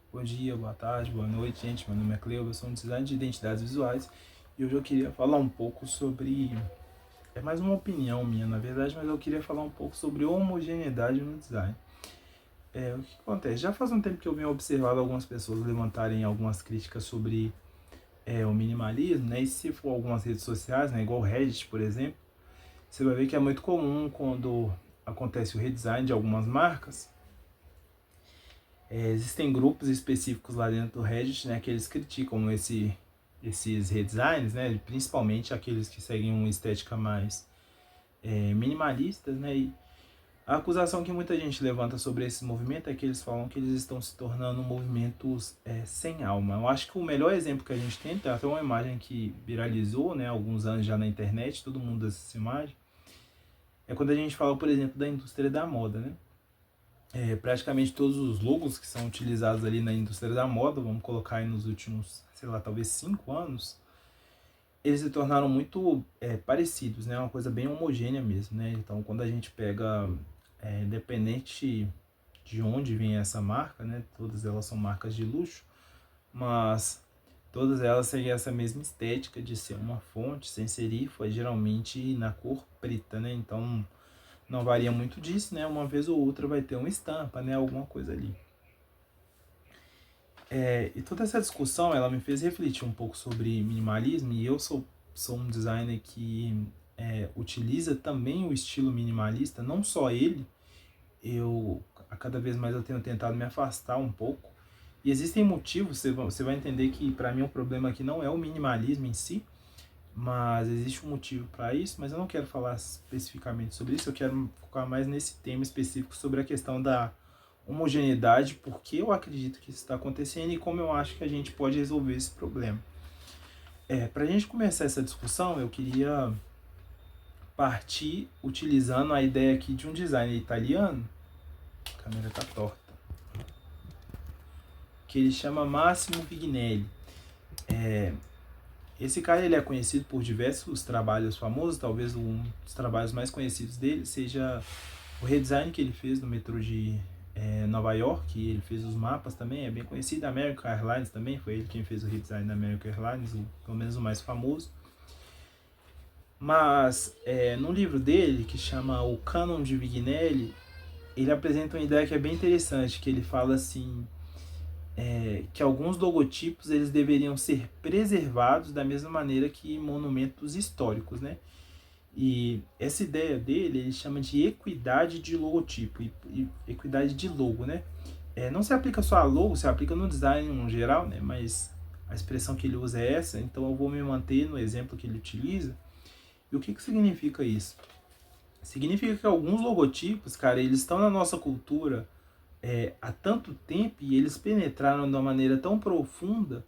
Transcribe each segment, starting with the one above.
Bom dia, boa tarde, boa noite, gente. Meu nome é Cleo, eu sou um designer de identidades visuais e hoje eu queria falar um pouco sobre. É mais uma opinião minha, na verdade, mas eu queria falar um pouco sobre homogeneidade no design. O que acontece? Já faz um tempo que eu venho observando algumas pessoas levantarem algumas críticas sobre o minimalismo, né? E se for algumas redes sociais, né, igual o Reddit, por exemplo, você vai ver que é muito comum quando acontece o redesign de algumas marcas. Existem grupos específicos lá dentro do Reddit, né, que eles criticam esses redesigns, né, principalmente aqueles que seguem uma estética mais minimalista, né, e a acusação que muita gente levanta sobre esse movimento é que eles falam que eles estão se tornando movimentos sem alma. Eu acho que o melhor exemplo que a gente tem até uma imagem que viralizou, né, há alguns anos já na internet, todo mundo usa essa imagem, é quando a gente fala, por exemplo, da indústria da moda, né? Praticamente todos os logos que são utilizados ali na indústria da moda, vamos colocar aí nos últimos, sei lá, talvez 5 anos, eles se tornaram muito parecidos, né? Uma coisa bem homogênea mesmo, né? Então, quando a gente pega, independente de onde vem essa marca, né? Todas elas são marcas de luxo, mas todas elas têm essa mesma estética de ser uma fonte sem serifo, geralmente na cor preta, né? Então, não varia muito disso, né? Uma vez ou outra vai ter uma estampa, né? Alguma coisa ali. E toda essa discussão, ela me fez refletir um pouco sobre minimalismo, e eu sou um designer que utiliza também o estilo minimalista, não só ele, a cada vez mais eu tenho tentado me afastar um pouco, e existem motivos, você vai entender que para mim o problema aqui não é o minimalismo em si, mas existe um motivo para isso, mas eu não quero falar especificamente sobre isso, eu quero focar mais nesse tema específico sobre a questão da homogeneidade, porque eu acredito que isso está acontecendo e como eu acho que a gente pode resolver esse problema. Para a gente começar essa discussão, eu queria partir utilizando a ideia aqui de um designer italiano, a câmera está torta, que ele chama Massimo Vignelli. Esse cara ele é conhecido por diversos trabalhos famosos, talvez um dos trabalhos mais conhecidos dele seja o redesign que ele fez no metrô de Nova York, ele fez os mapas também, é bem conhecido. A American Airlines também, foi ele quem fez o redesign da American Airlines, pelo menos o mais famoso. Mas no livro dele, que chama O Cânon de Vignelli, ele apresenta uma ideia que é bem interessante, que ele fala assim, que alguns logotipos eles deveriam ser preservados da mesma maneira que monumentos históricos, né? E essa ideia dele, ele chama de equidade de logotipo, e equidade de logo, né? Não se aplica só a logo, se aplica no design no geral, né? Mas a expressão que ele usa é essa, então eu vou me manter no exemplo que ele utiliza. E o que significa isso? Significa que alguns logotipos, cara, eles estão na nossa cultura há tanto tempo e eles penetraram de uma maneira tão profunda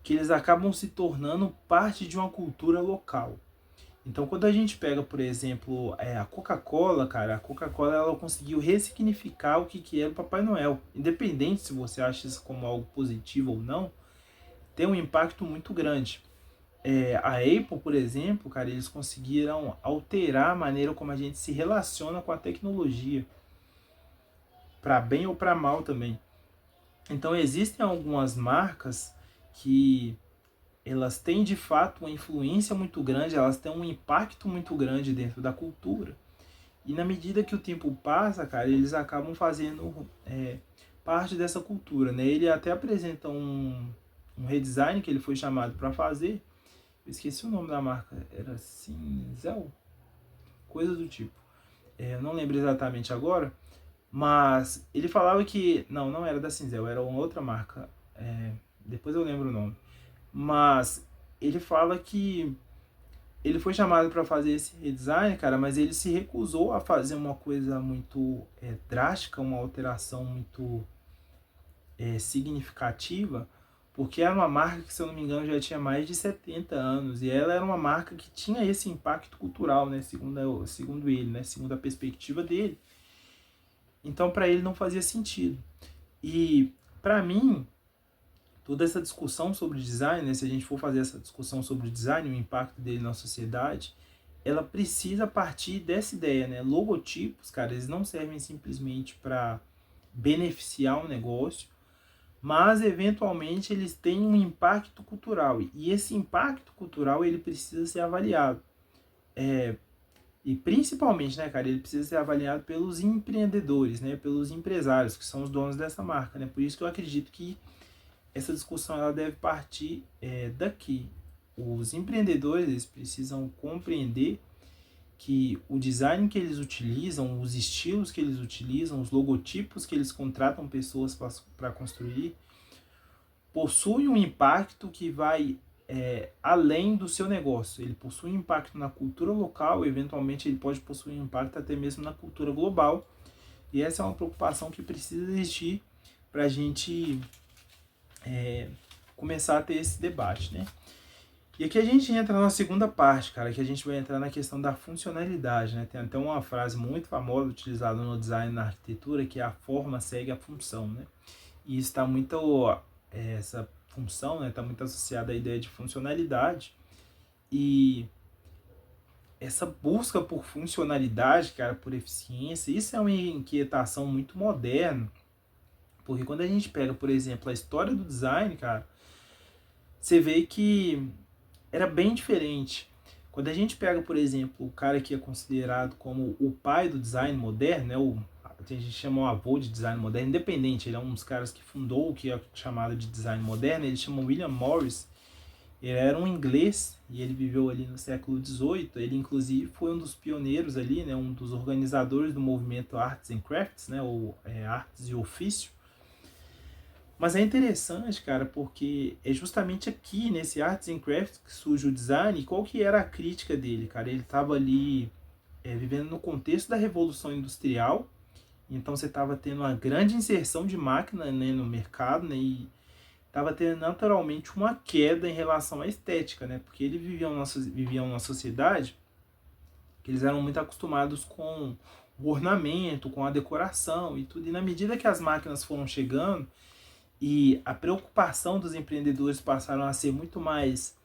que eles acabam se tornando parte de uma cultura local. Então, quando a gente pega, por exemplo, a Coca-Cola, cara, a Coca-Cola ela conseguiu ressignificar o que era o Papai Noel. Independente se você acha isso como algo positivo ou não, tem um impacto muito grande. A Apple, por exemplo, cara, eles conseguiram alterar a maneira como a gente se relaciona com a tecnologia, para bem ou para mal também. Então, existem algumas marcas que elas têm de fato uma influência muito grande, elas têm um impacto muito grande dentro da cultura. E na medida que o tempo passa, cara, eles acabam fazendo parte dessa cultura, né? Ele até apresenta um redesign que ele foi chamado para fazer. Eu esqueci o nome da marca, era Cinzel? Coisa do tipo. Eu não lembro exatamente agora, mas ele falava que... Não era da Cinzel, era uma outra marca. Depois eu lembro o nome. Mas ele fala que ele foi chamado para fazer esse redesign, cara, mas ele se recusou a fazer uma coisa muito drástica, uma alteração muito significativa, porque era uma marca que, se eu não me engano, já tinha mais de 70 anos, e ela era uma marca que tinha esse impacto cultural, né, segundo ele, né, segundo a perspectiva dele. Então, para ele não fazia sentido. E, para mim, toda essa discussão sobre design, né, se a gente for fazer essa discussão sobre design, o impacto dele na sociedade, ela precisa partir dessa ideia, né? Logotipos, cara, eles não servem simplesmente para beneficiar um negócio, mas eventualmente eles têm um impacto cultural, e esse impacto cultural ele precisa ser avaliado. E principalmente, né, cara, ele precisa ser avaliado pelos empreendedores, né, pelos empresários, que são os donos dessa marca, né? Por isso que eu acredito que essa discussão ela deve partir daqui. Os empreendedores eles precisam compreender que o design que eles utilizam, os estilos que eles utilizam, os logotipos que eles contratam pessoas para construir, possuem um impacto que vai além do seu negócio. Ele possui um impacto na cultura local, eventualmente ele pode possuir um impacto até mesmo na cultura global. E essa é uma preocupação que precisa existir para a gente começar a ter esse debate, né? E aqui a gente entra na segunda parte, cara, que a gente vai entrar na questão da funcionalidade, né? Tem até uma frase muito famosa utilizada no design e na arquitetura, que é a forma segue a função, né? E está muito, essa função, né, está muito associada à ideia de funcionalidade. E essa busca por funcionalidade, cara, por eficiência, isso é uma inquietação muito moderna, porque quando a gente pega, por exemplo, a história do design, cara, você vê que era bem diferente. Quando a gente pega, por exemplo, o cara que é considerado como o pai do design moderno, né, a gente chama o avô de design moderno, independente, ele é um dos caras que fundou o que é chamado de design moderno, ele chama William Morris. Ele era um inglês e ele viveu ali no século XVIII. Ele, inclusive, foi um dos pioneiros ali, né, um dos organizadores do movimento Arts and Crafts, né, ou Artes e Ofício. Mas é interessante, cara, porque é justamente aqui, nesse Arts and Crafts, que surge o design. E qual que era a crítica dele, cara? Ele estava ali vivendo no contexto da Revolução Industrial, então você estava tendo uma grande inserção de máquina, né, no mercado, né, e estava tendo naturalmente uma queda em relação à estética, né, porque eles viviam numa sociedade que eles eram muito acostumados com o ornamento, com a decoração e tudo. E na medida que as máquinas foram chegando e a preocupação dos empreendedores passaram a ser muito mais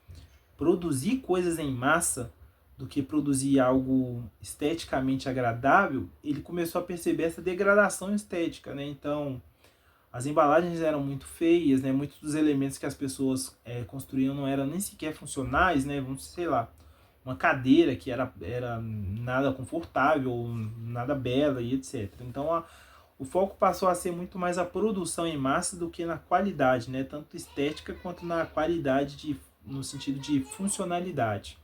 produzir coisas em massa do que produzir algo esteticamente agradável, ele começou a perceber essa degradação estética, né? Então, as embalagens eram muito feias, né? Muitos dos elementos que as pessoas construíam não eram nem sequer funcionais, né? Vamos, sei lá, uma cadeira que era nada confortável, nada bela e etc. Então, o foco passou a ser muito mais a produção em massa do que na qualidade, né? Tanto estética quanto na qualidade no sentido de funcionalidade.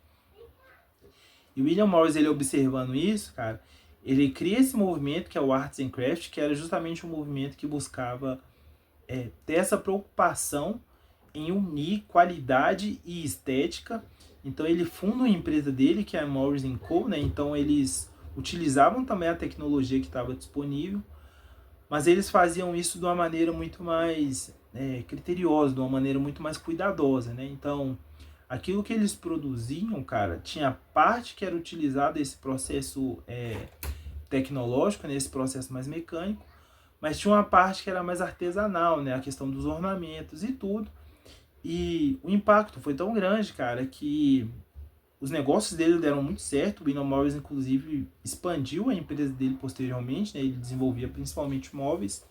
E o William Morris, ele observando isso, cara, ele cria esse movimento que é o Arts and Crafts, que era justamente um movimento que buscava ter essa preocupação em unir qualidade e estética. Então ele funda uma empresa dele, que é a Morris Co., né? Então eles utilizavam também a tecnologia que estava disponível, mas eles faziam isso de uma maneira muito mais criteriosa, de uma maneira muito mais cuidadosa, né? Então, aquilo que eles produziam, cara, tinha parte que era utilizada esse processo tecnológico, nesse processo mais mecânico, mas tinha uma parte que era mais artesanal, né? A questão dos ornamentos e tudo. E o impacto foi tão grande, cara, que os negócios dele deram muito certo. O William Morris, inclusive, expandiu a empresa dele posteriormente, né? Ele desenvolvia principalmente móveis,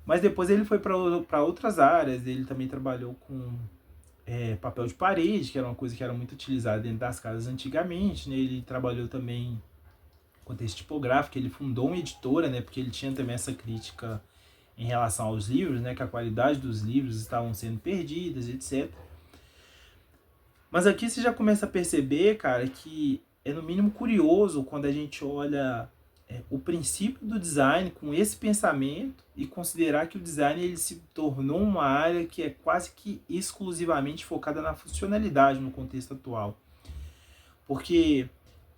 mas depois ele foi para outras áreas. Ele também trabalhou com papel de parede, que era uma coisa que era muito utilizada dentro das casas antigamente, né? Ele trabalhou também com texto tipográfico, ele fundou uma editora, né? Porque ele tinha também essa crítica em relação aos livros, né? Que a qualidade dos livros estavam sendo perdidas, etc. Mas aqui você já começa a perceber, cara, que é no mínimo curioso quando a gente olha o princípio do design com esse pensamento e considerar que o design ele se tornou uma área que é quase que exclusivamente focada na funcionalidade no contexto atual. Porque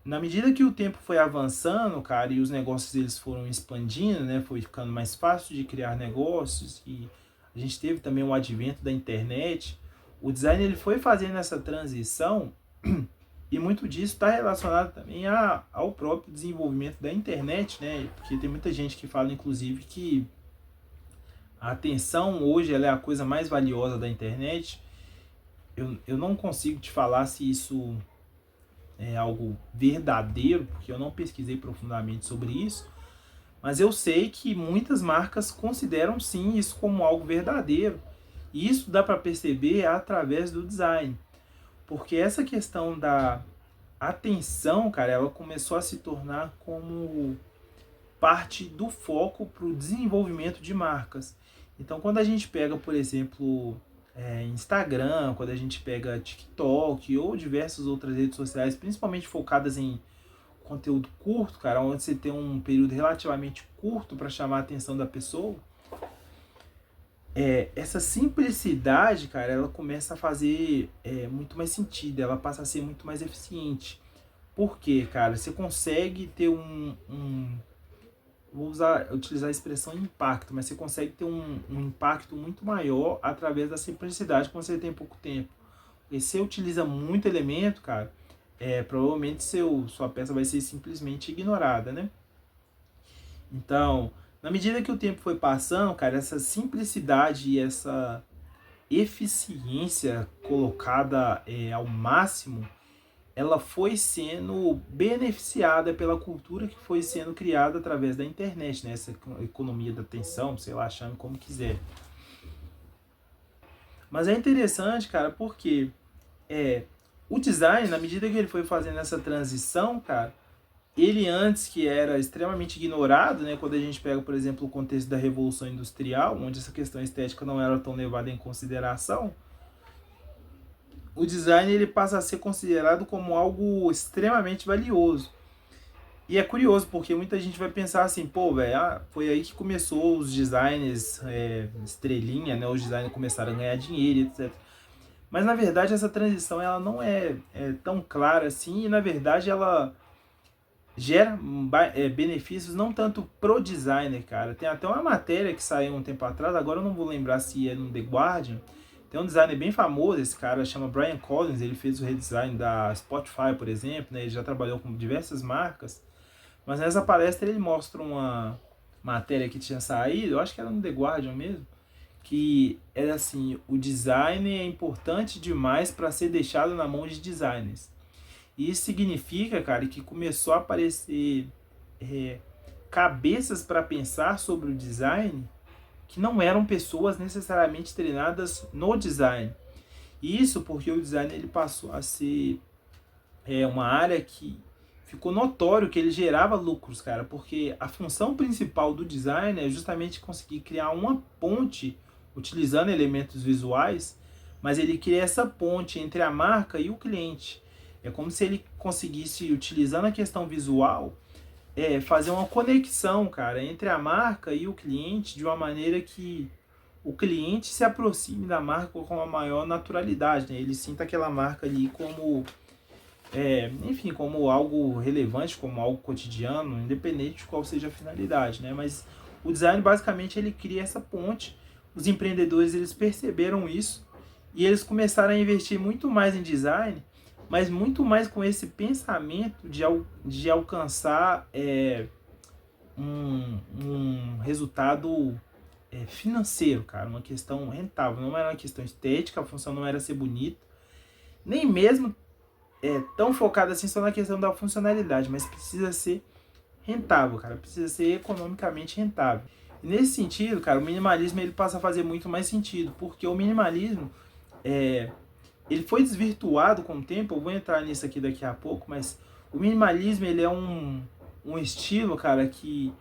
na medida que o tempo foi avançando, cara, e os negócios eles foram expandindo, né, foi ficando mais fácil de criar negócios, e a gente teve também o advento da internet, o design ele foi fazendo essa transição e muito disso está relacionado também ao próprio desenvolvimento da internet, né? Porque tem muita gente que fala, inclusive, que a atenção hoje ela é a coisa mais valiosa da internet. Eu não consigo te falar se isso é algo verdadeiro, porque eu não pesquisei profundamente sobre isso, Mas eu sei que muitas marcas consideram sim isso como algo verdadeiro. E isso dá para perceber através do design. Porque essa questão da atenção, cara, ela começou a se tornar como parte do foco para o desenvolvimento de marcas. Então, quando a gente pega, por exemplo, Instagram, quando a gente pega TikTok ou diversas outras redes sociais, principalmente focadas em conteúdo curto, cara, onde você tem um período relativamente curto para chamar a atenção da pessoa, essa simplicidade, cara, ela começa a fazer muito mais sentido, ela passa a ser muito mais eficiente. Por quê, cara? Você consegue ter vou utilizar a expressão impacto, mas você consegue ter um impacto muito maior através da simplicidade quando você tem pouco tempo. E se você utiliza muito elemento, cara, provavelmente sua peça vai ser simplesmente ignorada, né? Então, na medida que o tempo foi passando, cara, essa simplicidade e essa eficiência colocada ao máximo, ela foi sendo beneficiada pela cultura que foi sendo criada através da internet, né? Essa economia da atenção, sei lá, chame como quiser. Mas é interessante, cara, porque o design, na medida que ele foi fazendo essa transição, cara, ele antes que era extremamente ignorado, né? Quando a gente pega, por exemplo, o contexto da Revolução Industrial, onde essa questão estética não era tão levada em consideração, o design ele passa a ser considerado como algo extremamente valioso. E é curioso, porque muita gente vai pensar assim, pô, velho, foi aí que começou os designers estrelinha, né? Os designers começaram a ganhar dinheiro, etc. Mas na verdade essa transição ela não é tão clara assim, e na verdade ela gera benefícios não tanto pro designer, cara. Tem até uma matéria que saiu um tempo atrás, agora eu não vou lembrar se é no The Guardian. Tem um designer bem famoso, esse cara chama Brian Collins, ele fez o redesign da Spotify, por exemplo, né? Ele já trabalhou com diversas marcas. Mas nessa palestra ele mostra uma matéria que tinha saído, eu acho que era no The Guardian mesmo, que era assim, o design é importante demais para ser deixado na mão de designers. E isso significa, cara, que começou a aparecer cabeças para pensar sobre o design que não eram pessoas necessariamente treinadas no design. Isso porque o design ele passou a ser uma área que ficou notório que ele gerava lucros, cara, porque a função principal do design é justamente conseguir criar uma ponte utilizando elementos visuais, mas ele cria essa ponte entre a marca e o cliente. É como se ele conseguisse, utilizando a questão visual, fazer uma conexão, cara, entre a marca e o cliente de uma maneira que o cliente se aproxime da marca com uma maior naturalidade, né? Ele sinta aquela marca ali como enfim, como algo relevante, como algo cotidiano, independente de qual seja a finalidade, né? Mas o design basicamente ele cria essa ponte. Os empreendedores eles perceberam isso e eles começaram a investir muito mais em design, mas muito mais com esse pensamento de alcançar um resultado financeiro, cara, uma questão rentável. Não era uma questão estética, a função não era ser bonita, nem mesmo tão focado assim só na questão da funcionalidade, mas precisa ser rentável, cara, precisa ser economicamente rentável. E nesse sentido, cara, o minimalismo ele passa a fazer muito mais sentido, porque o minimalismo ele foi desvirtuado com o tempo, eu vou entrar nisso aqui daqui a pouco, mas o minimalismo ele é um estilo, cara, que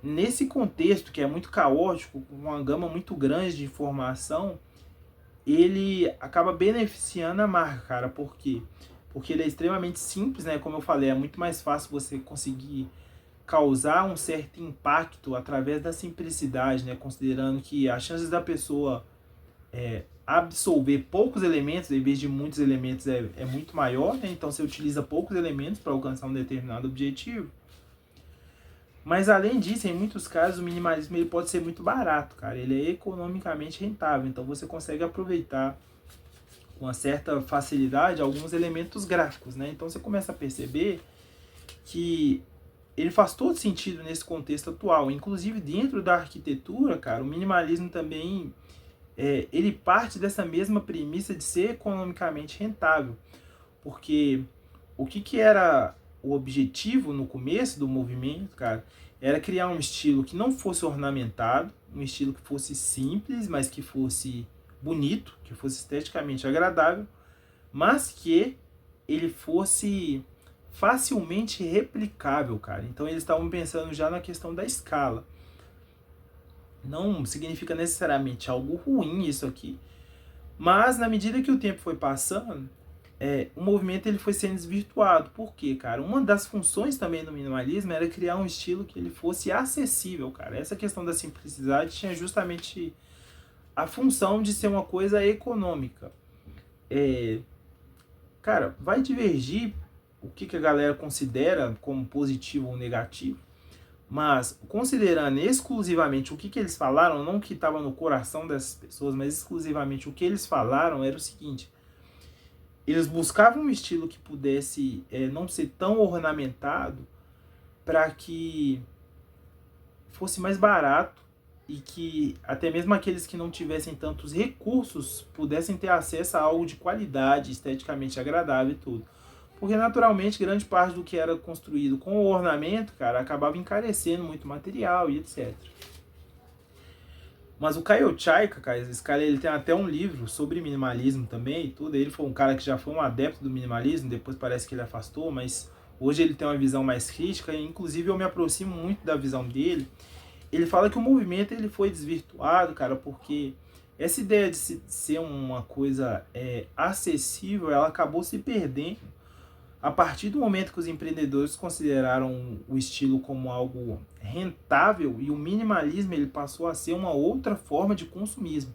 nesse contexto que é muito caótico, com uma gama muito grande de informação, ele acaba beneficiando a marca, cara, por quê? Porque ele é extremamente simples, né? Como eu falei, é muito mais fácil você conseguir causar um certo impacto através da simplicidade, né? Considerando que as chances da pessoa absorver poucos elementos em vez de muitos elementos é muito maior, né? Então você utiliza poucos elementos para alcançar um determinado objetivo. Mas além disso, em muitos casos, o minimalismo ele pode ser muito barato, cara. Ele é economicamente rentável, então você consegue aproveitar com uma certa facilidade alguns elementos gráficos, né? Então você começa a perceber que ele faz todo sentido nesse contexto atual. Inclusive dentro da arquitetura, cara, o minimalismo também ele parte dessa mesma premissa de ser economicamente rentável. Porque o que era o objetivo no começo do movimento, cara, era criar um estilo que não fosse ornamentado, um estilo que fosse simples, mas que fosse bonito, que fosse esteticamente agradável, mas que ele fosse facilmente replicável, cara. Então eles estavam pensando já na questão da escala. Não significa necessariamente algo ruim isso aqui, mas na medida que o tempo foi passando, o movimento ele foi sendo desvirtuado. Por quê, cara? Uma das funções também do minimalismo era criar um estilo que ele fosse acessível, cara. Essa questão da simplicidade tinha justamente a função de ser uma coisa econômica. Cara, vai divergir o que a galera considera como positivo ou negativo, mas considerando exclusivamente o que eles falaram, não o que estava no coração dessas pessoas, mas exclusivamente o que eles falaram, era o seguinte: eles buscavam um estilo que pudesse não ser tão ornamentado, para que fosse mais barato e que até mesmo aqueles que não tivessem tantos recursos pudessem ter acesso a algo de qualidade, esteticamente agradável e tudo. Porque naturalmente grande parte do que era construído com o ornamento, cara, acabava encarecendo muito material e etc. Mas o Caio Chayka, cara, esse cara ele tem até um livro sobre minimalismo também e tudo. Ele foi um cara que já foi um adepto do minimalismo, depois parece que ele afastou, mas hoje ele tem uma visão mais crítica e inclusive eu me aproximo muito da visão dele. Ele fala que o movimento ele foi desvirtuado, cara, porque essa ideia de ser uma coisa acessível, ela acabou se perdendo a partir do momento que os empreendedores consideraram o estilo como algo rentável e o minimalismo ele passou a ser uma outra forma de consumismo.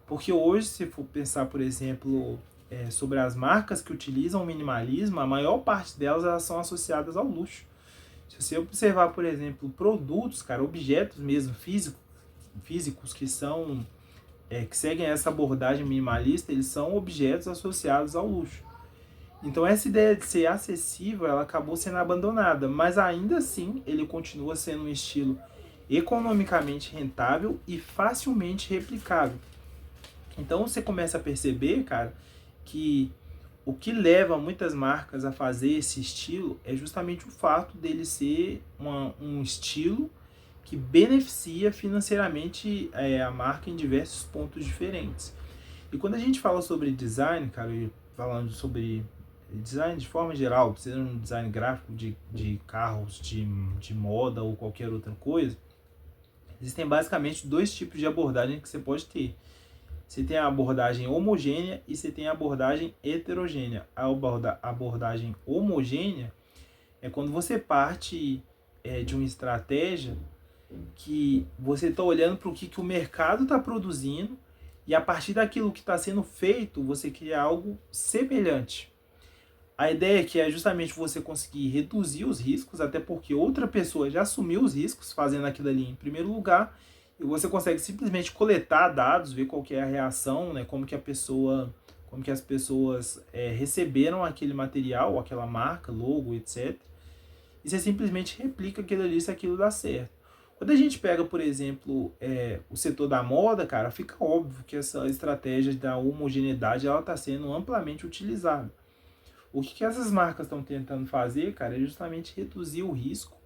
Porque hoje, se for pensar, por exemplo, sobre as marcas que utilizam o minimalismo, a maior parte delas elas são associadas ao luxo. Se você observar, por exemplo, produtos, cara, objetos mesmo físicos que são que seguem essa abordagem minimalista, eles são objetos associados ao luxo. Então essa ideia de ser acessível, ela acabou sendo abandonada, mas ainda assim ele continua sendo um estilo economicamente rentável e facilmente replicável. Então você começa a perceber, cara, que o que leva muitas marcas a fazer esse estilo é justamente o fato dele ser um estilo que beneficia financeiramente a marca em diversos pontos diferentes. E quando a gente fala sobre design, cara, e falando sobre design de forma geral, seja um design gráfico de carros, de moda ou qualquer outra coisa, existem basicamente dois tipos de abordagem que você pode ter. Você tem a abordagem homogênea e você tem a abordagem heterogênea. A abordagem homogênea é quando você parte de uma estratégia que você está olhando para o que o mercado está produzindo e a partir daquilo que está sendo feito, você cria algo semelhante. A ideia aqui é justamente você conseguir reduzir os riscos, até porque outra pessoa já assumiu os riscos fazendo aquilo ali em primeiro lugar, e você consegue simplesmente coletar dados, ver qual que é a reação, né, como que as pessoas receberam aquele material, aquela marca, logo, etc. E você simplesmente replica aquilo ali se aquilo dá certo. Quando a gente pega, por exemplo, o setor da moda, cara, fica óbvio que essa estratégia da homogeneidade ela está sendo amplamente utilizada. O que essas marcas estão tentando fazer, cara, é justamente reduzir o risco,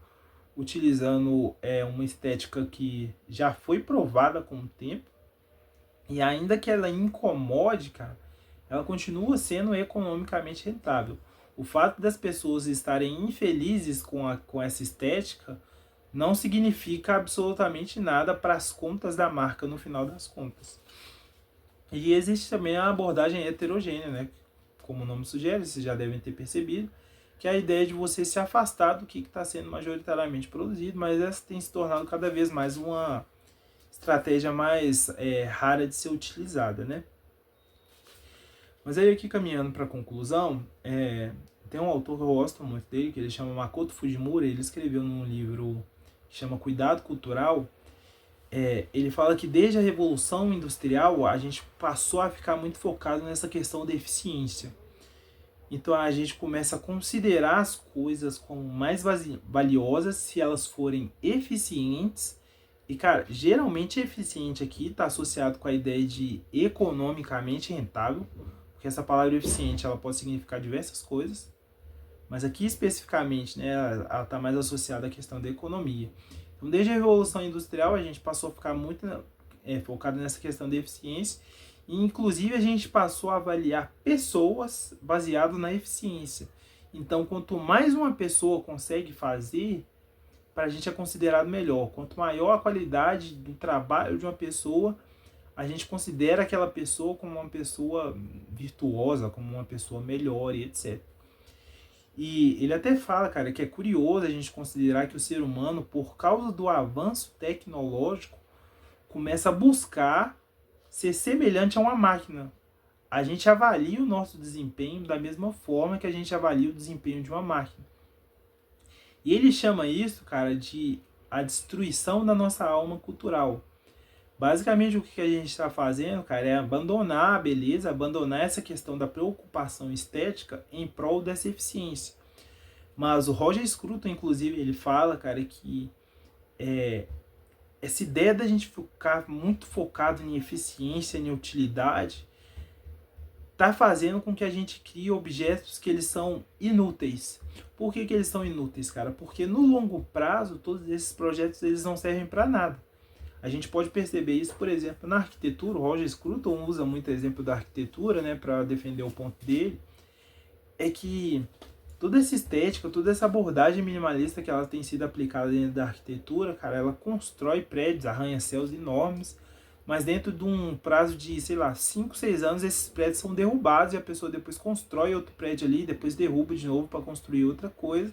utilizando uma estética que já foi provada com o tempo, e ainda que ela incomode, cara, ela continua sendo economicamente rentável. O fato das pessoas estarem infelizes com essa estética não significa absolutamente nada para as contas da marca no final das contas. E existe também a abordagem heterogênea, né? Como o nome sugere, vocês já devem ter percebido, que é a ideia de você se afastar do que está sendo majoritariamente produzido, mas essa tem se tornado cada vez mais uma estratégia mais rara de ser utilizada, né? Mas aí aqui caminhando para a conclusão, tem um autor que eu gosto muito dele, que ele chama Makoto Fujimura, ele escreveu num livro que chama Cuidado Cultural. Ele fala que desde a Revolução Industrial a gente passou a ficar muito focado nessa questão da eficiência. Então a gente começa a considerar as coisas como mais valiosas se elas forem eficientes. E cara, geralmente eficiente aqui está associado com a ideia de economicamente rentável, porque essa palavra eficiente ela pode significar diversas coisas, Mas aqui especificamente, né, ela está mais associada à questão da economia. Então, desde a Revolução Industrial, a gente passou a ficar muito focado nessa questão da eficiência, e inclusive a gente passou a avaliar pessoas baseado na eficiência. Então, quanto mais uma pessoa consegue fazer, para a gente é considerado melhor. Quanto maior a qualidade do trabalho de uma pessoa, a gente considera aquela pessoa como uma pessoa virtuosa, como uma pessoa melhor e etc. E ele até fala, cara, que é curioso a gente considerar que o ser humano, por causa do avanço tecnológico, começa a buscar ser semelhante a uma máquina. A gente avalia o nosso desempenho da mesma forma que a gente avalia o desempenho de uma máquina. E ele chama isso, cara, de a destruição da nossa alma cultural. Basicamente, o que a gente está fazendo, cara, é abandonar a beleza, abandonar essa questão da preocupação estética em prol dessa eficiência. Mas o Roger Scruton, inclusive, ele fala, cara, que essa ideia da gente ficar muito focado em eficiência, em utilidade, tá fazendo com que a gente crie objetos que eles são inúteis. Por que eles são inúteis, cara? Porque no longo prazo, todos esses projetos eles não servem para nada. A gente pode perceber isso, por exemplo, na arquitetura. O Roger Scruton usa muito exemplo da arquitetura, né, para defender o ponto dele. É que toda essa estética, toda essa abordagem minimalista que ela tem sido aplicada dentro da arquitetura, cara, ela constrói prédios, arranha-céus enormes, mas dentro de um prazo de, sei lá, 5, 6 anos, esses prédios são derrubados e a pessoa depois constrói outro prédio ali, depois derruba de novo para construir outra coisa.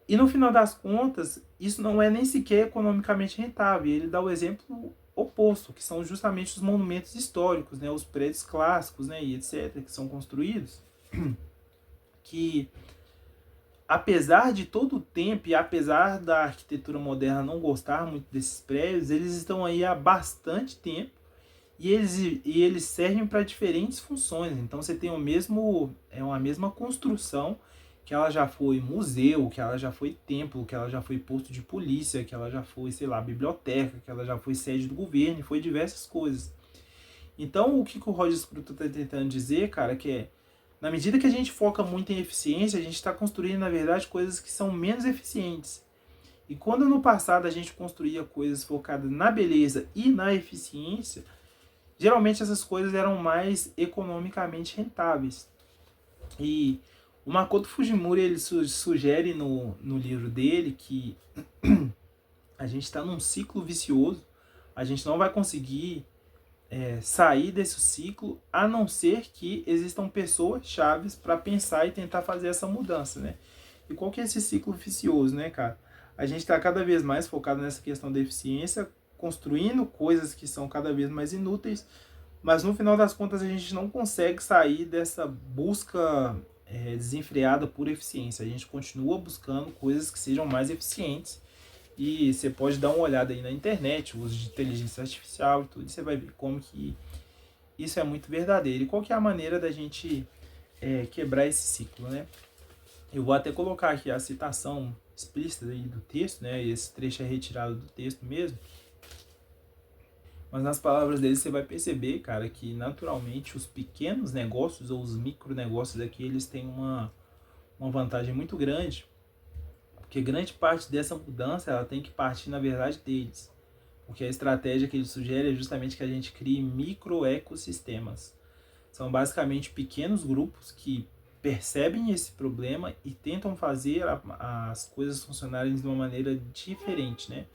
E no final das contas, isso não é nem sequer economicamente rentável. Ele dá o exemplo oposto, que são justamente os monumentos históricos, né, os prédios clássicos, né, e etc., que são construídos, que apesar de todo o tempo e apesar da arquitetura moderna não gostar muito desses prédios, eles estão aí há bastante tempo e eles servem para diferentes funções. Então você tem uma mesma construção, que ela já foi museu, que ela já foi templo, que ela já foi posto de polícia, que ela já foi, sei lá, biblioteca, que ela já foi sede do governo, foi diversas coisas. Então, o que o Roger Scruton está tentando dizer, cara, que é, na medida que a gente foca muito em eficiência, a gente está construindo, na verdade, coisas que são menos eficientes. E quando no passado a gente construía coisas focadas na beleza e na eficiência, geralmente essas coisas eram mais economicamente rentáveis. E o Makoto Fujimura ele sugere no livro dele que a gente está num ciclo vicioso, a gente não vai conseguir sair desse ciclo, a não ser que existam pessoas chaves para pensar e tentar fazer essa mudança, né? E qual que é esse ciclo vicioso, né, cara? A gente está cada vez mais focado nessa questão da eficiência, construindo coisas que são cada vez mais inúteis, mas no final das contas a gente não consegue sair dessa busca desenfreada por eficiência. A gente continua buscando coisas que sejam mais eficientes. E você pode dar uma olhada aí na internet, o uso de inteligência artificial e tudo, e você vai ver como que isso é muito verdadeiro. E qual que é a maneira da gente quebrar esse ciclo, né? Eu vou até colocar aqui a citação explícita aí do texto, né? Esse trecho é retirado do texto mesmo. Mas nas palavras dele você vai perceber, cara, que naturalmente os pequenos negócios ou os micronegócios aqui, eles têm uma vantagem muito grande. Porque grande parte dessa mudança ela tem que partir, na verdade, deles. Porque a estratégia que ele sugere é justamente que a gente crie microecossistemas. São basicamente pequenos grupos que percebem esse problema e tentam fazer as coisas funcionarem de uma maneira diferente, né?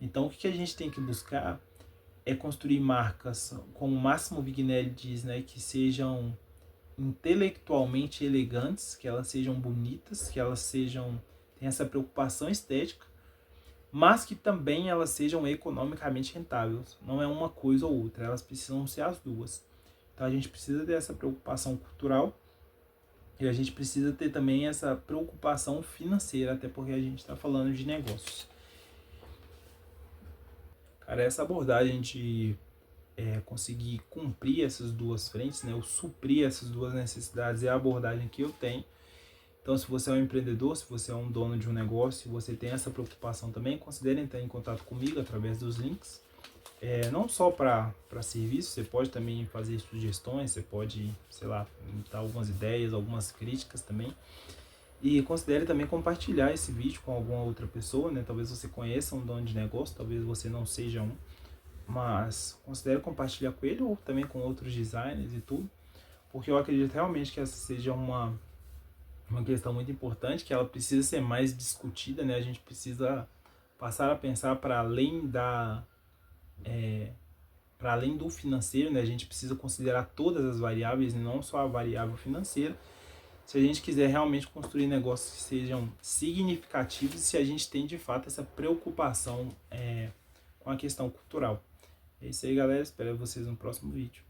Então, o que a gente tem que buscar é construir marcas, como o Máximo Vignelli diz, né, que sejam intelectualmente elegantes, que elas sejam bonitas, que elas sejam tem essa preocupação estética, mas que também elas sejam economicamente rentáveis. Não é uma coisa ou outra, elas precisam ser as duas. Então a gente precisa ter essa preocupação cultural e a gente precisa ter também essa preocupação financeira, até porque a gente está falando de negócios. Cara, essa abordagem de conseguir cumprir essas duas frentes, né, ou suprir essas duas necessidades é a abordagem que eu tenho. Então, se você é um empreendedor, se você é um dono de um negócio, se você tem essa preocupação também, considere entrar em contato comigo através dos links. não só para serviço, você pode também fazer sugestões, você pode, sei lá, dar algumas ideias, algumas críticas também. E considere também compartilhar esse vídeo com alguma outra pessoa, né? Talvez você conheça um dono de negócio, talvez você não seja um, mas considere compartilhar com ele ou também com outros designers e tudo, porque eu acredito realmente que essa seja uma questão muito importante, que ela precisa ser mais discutida, né? A gente precisa passar a pensar para além do financeiro, né? A gente precisa considerar todas as variáveis e não só a variável financeira, se a gente quiser realmente construir negócios que sejam significativos e se a gente tem de fato essa preocupação com a questão cultural. É isso aí, galera. Espero vocês no próximo vídeo.